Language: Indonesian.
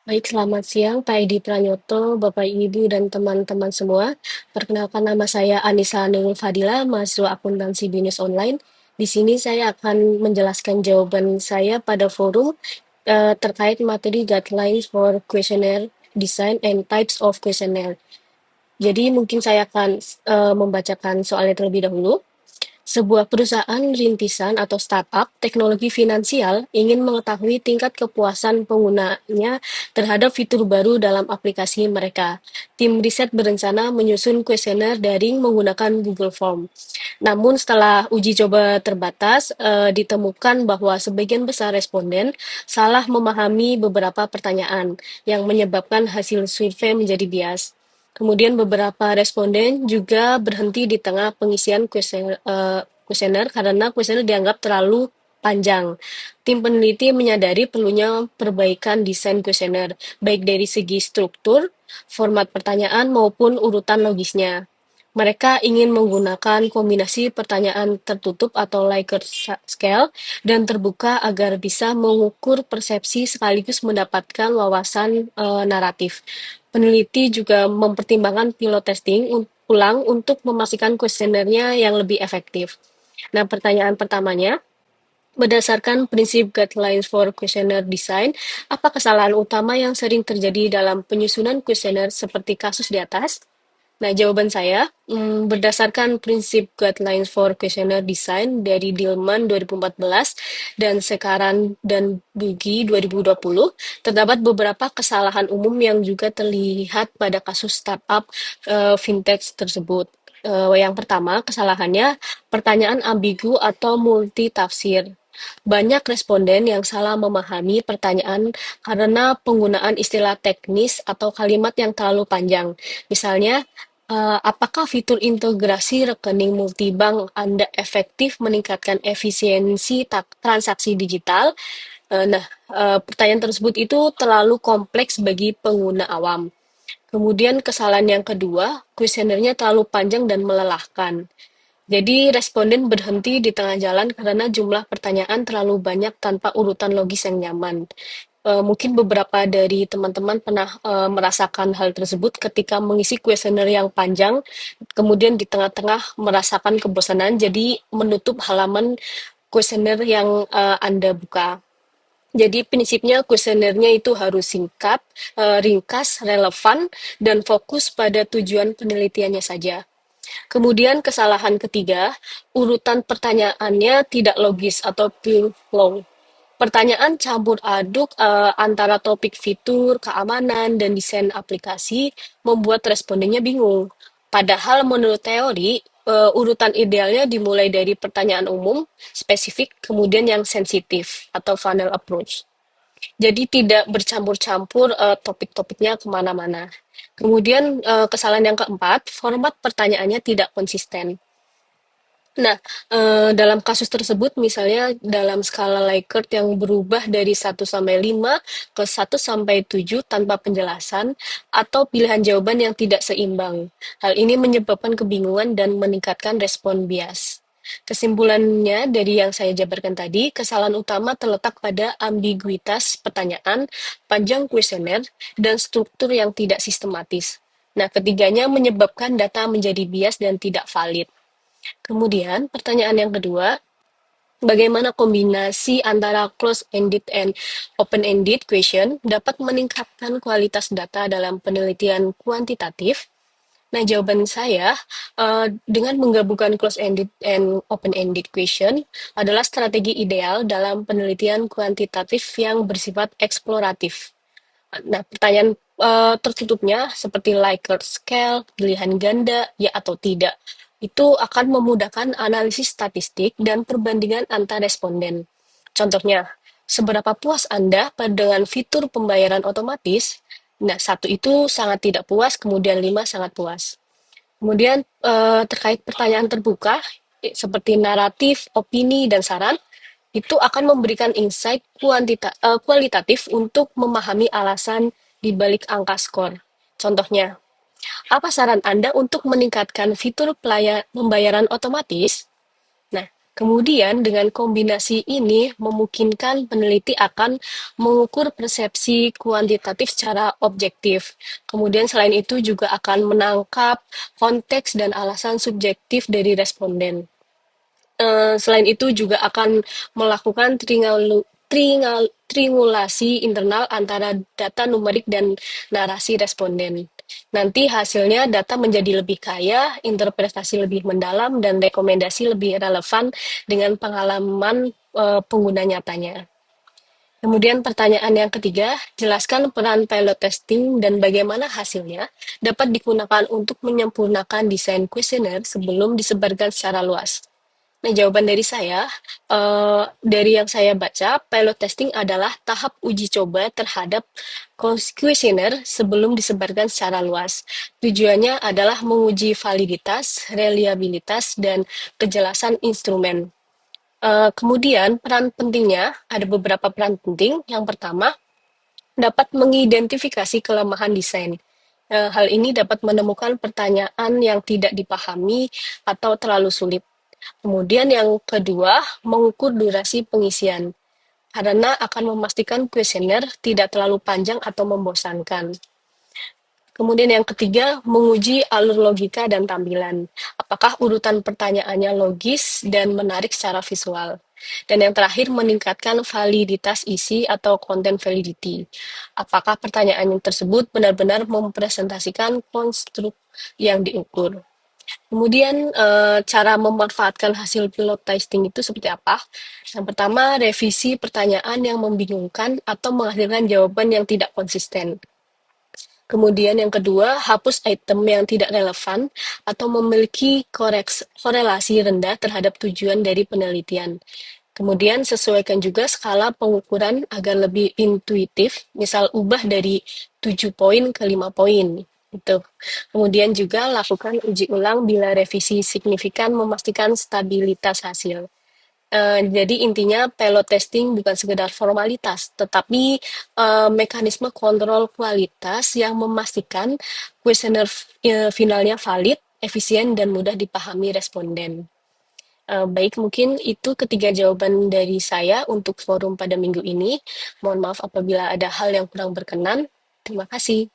Baik, selamat siang Pak Edi Pranyoto, Bapak Ibu dan teman-teman semua. Perkenalkan nama saya Anissa Nurul Fadila, mahasiswa akuntansi bisnis online. Di sini saya akan menjelaskan jawaban saya pada forum terkait materi guidelines for questionnaire design and types of questionnaire. Jadi mungkin saya akan membacakan soalnya terlebih dahulu. Sebuah perusahaan rintisan atau startup teknologi finansial ingin mengetahui tingkat kepuasan penggunanya terhadap fitur baru dalam aplikasi mereka. Tim riset berencana menyusun kuesioner daring menggunakan Google Form. Namun setelah uji coba terbatas, ditemukan bahwa sebagian besar responden salah memahami beberapa pertanyaan yang menyebabkan hasil survei menjadi bias. Kemudian beberapa responden juga berhenti di tengah pengisian kuesioner karena kuesioner dianggap terlalu panjang. Tim peneliti menyadari perlunya perbaikan desain kuesioner, baik dari segi struktur, format pertanyaan, maupun urutan logisnya. Mereka ingin menggunakan kombinasi pertanyaan tertutup atau Likert scale dan terbuka agar bisa mengukur persepsi sekaligus mendapatkan wawasan naratif. Peneliti juga mempertimbangkan pilot testing ulang untuk memastikan kuesionernya yang lebih efektif. Nah, pertanyaan pertamanya, berdasarkan prinsip guidelines for questionnaire design, apa kesalahan utama yang sering terjadi dalam penyusunan kuesioner seperti kasus di atas? Nah, jawaban saya, berdasarkan prinsip Guidelines for Questionnaire Design dari Dillman 2014 dan Sekaran dan Bugi 2020, terdapat beberapa kesalahan umum yang juga terlihat pada kasus startup fintech tersebut. Yang pertama, kesalahannya pertanyaan ambigu atau multitafsir. Banyak responden yang salah memahami pertanyaan karena penggunaan istilah teknis atau kalimat yang terlalu panjang. Misalnya, apakah fitur integrasi rekening multibank Anda efektif meningkatkan efisiensi transaksi digital? Pertanyaan tersebut itu terlalu kompleks bagi pengguna awam. Kemudian kesalahan yang kedua, kuesionernya terlalu panjang dan melelahkan. Jadi responden berhenti di tengah jalan karena jumlah pertanyaan terlalu banyak tanpa urutan logis yang nyaman. Mungkin beberapa dari teman-teman pernah merasakan hal tersebut ketika mengisi kuesioner yang panjang, kemudian di tengah-tengah merasakan kebosanan, jadi menutup halaman kuesioner yang Anda buka. Jadi prinsipnya kuesionernya itu harus singkat, ringkas, relevan, dan fokus pada tujuan penelitiannya saja. Kemudian kesalahan ketiga, urutan pertanyaannya tidak logis atau pure flow. Pertanyaan campur aduk antara topik fitur, keamanan, dan desain aplikasi membuat respondennya bingung. Padahal menurut teori, urutan idealnya dimulai dari pertanyaan umum, spesifik, kemudian yang sensitif atau funnel approach. Jadi tidak bercampur-campur topik-topiknya kemana-mana. Kemudian kesalahan yang keempat, format pertanyaannya tidak konsisten. Nah, dalam kasus tersebut misalnya dalam skala Likert yang berubah dari 1 sampai 5 ke 1 sampai 7 tanpa penjelasan atau pilihan jawaban yang tidak seimbang. Hal ini menyebabkan kebingungan dan meningkatkan respon bias. Kesimpulannya dari yang saya jabarkan tadi, kesalahan utama terletak pada ambiguitas pertanyaan, panjang kuesioner, dan struktur yang tidak sistematis. Nah, ketiganya menyebabkan data menjadi bias dan tidak valid. Kemudian, pertanyaan yang kedua, bagaimana kombinasi antara close-ended and open-ended question dapat meningkatkan kualitas data dalam penelitian kuantitatif? Nah, jawaban saya, dengan menggabungkan close-ended and open-ended question adalah strategi ideal dalam penelitian kuantitatif yang bersifat eksploratif. Nah, pertanyaan tertutupnya seperti Likert scale, pilihan ganda, ya atau tidak, itu akan memudahkan analisis statistik dan perbandingan antar responden. Contohnya, seberapa puas Anda dengan fitur pembayaran otomatis? Nah, 1 itu sangat tidak puas, kemudian 5 sangat puas. Kemudian terkait pertanyaan terbuka, seperti naratif, opini, dan saran, itu akan memberikan insight kualitatif untuk memahami alasan di balik angka skor. Contohnya, apa saran Anda untuk meningkatkan fitur pembayaran otomatis? Nah, Kemudian, dengan kombinasi ini memungkinkan peneliti akan mengukur persepsi kuantitatif secara objektif. Kemudian, selain itu juga akan menangkap konteks dan alasan subjektif dari responden. Selain itu juga akan melakukan triangulasi internal antara data numerik dan narasi responden. Nanti hasilnya data menjadi lebih kaya, interpretasi lebih mendalam, dan rekomendasi lebih relevan dengan pengalaman pengguna nyatanya. Kemudian pertanyaan yang ketiga, jelaskan peran pilot testing dan bagaimana hasilnya dapat digunakan untuk menyempurnakan desain kuesioner sebelum disebarkan secara luas. Nah, jawaban dari saya, dari yang saya baca, pilot testing adalah tahap uji coba terhadap kuesioner sebelum disebarkan secara luas. Tujuannya adalah menguji validitas, reliabilitas, dan kejelasan instrumen. Kemudian, peran pentingnya, ada beberapa peran penting. Yang pertama, dapat mengidentifikasi kelemahan desain. Hal ini dapat menemukan pertanyaan yang tidak dipahami atau terlalu sulit. Kemudian yang kedua, mengukur durasi pengisian, karena akan memastikan kuesioner tidak terlalu panjang atau membosankan. Kemudian yang ketiga, menguji alur logika dan tampilan. Apakah urutan pertanyaannya logis dan menarik secara visual. Dan yang terakhir, meningkatkan validitas isi atau content validity. Apakah pertanyaan tersebut benar-benar mempresentasikan konstruk yang diukur. Kemudian cara memanfaatkan hasil pilot testing itu seperti apa? Yang pertama, revisi pertanyaan yang membingungkan atau menghasilkan jawaban yang tidak konsisten. Kemudian yang kedua, hapus item yang tidak relevan atau memiliki korelasi rendah terhadap tujuan dari penelitian. Kemudian sesuaikan juga skala pengukuran agar lebih intuitif, misal ubah dari 7 poin ke 5 poin. Itu. Kemudian juga lakukan uji ulang bila revisi signifikan memastikan stabilitas hasil. Jadi intinya pilot testing bukan sekedar formalitas, tetapi mekanisme kontrol kualitas yang memastikan kuesioner finalnya valid, efisien, dan mudah dipahami responden. Baik, mungkin itu ketiga jawaban dari saya untuk forum pada minggu ini. Mohon maaf apabila ada hal yang kurang berkenan. Terima kasih.